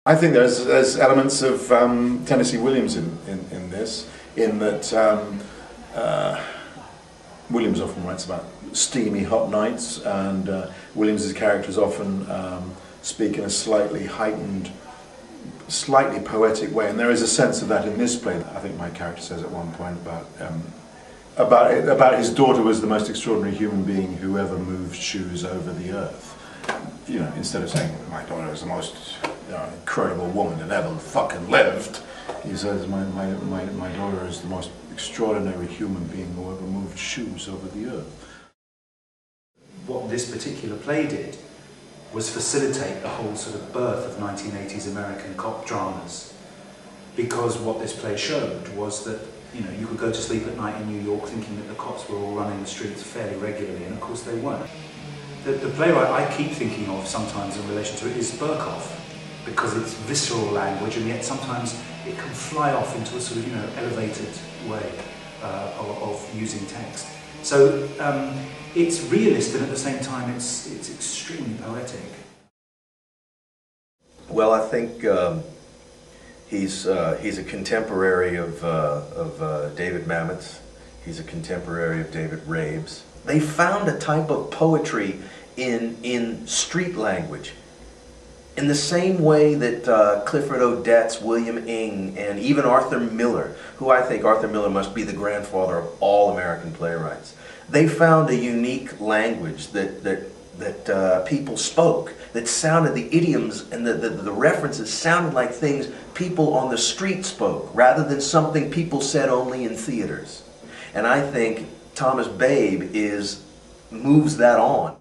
I think there's elements of Tennessee Williams in this, in that Williams often writes about steamy hot nights, and Williams's characters often speak in a slightly heightened, slightly poetic way, and there is a sense of that in this play. I think my character says at one point about his daughter was the most extraordinary human being who ever moved shoes over the earth. You know, instead of saying my daughter is the most incredible woman that ever fucking lived, he says my daughter is the most extraordinary human being who ever moved shoes over the earth. What this particular play did was facilitate the whole sort of birth of 1980s American cop dramas, because what this play showed was that, you know, you could go to sleep at night in New York thinking that the cops were all running the streets fairly regularly, and of course they weren't. The playwright I keep thinking of sometimes in relation to it is Berkoff, because it's visceral language, and yet sometimes it can fly off into a sort of, you know, elevated way of using text. So it's realist, and at the same time it's extremely poetic. Well, I think he's a contemporary of David Mamet's. He's a contemporary of David Rabe's. They found a type of poetry in street language, in the same way that Clifford Odets, William Ing, and even Arthur Miller, who I think Arthur Miller must be the grandfather of all American playwrights, they found a unique language that people spoke, that sounded, the idioms and the references sounded like things people on the street spoke, rather than something people said only in theaters. And I think Thomas Babe moves that on.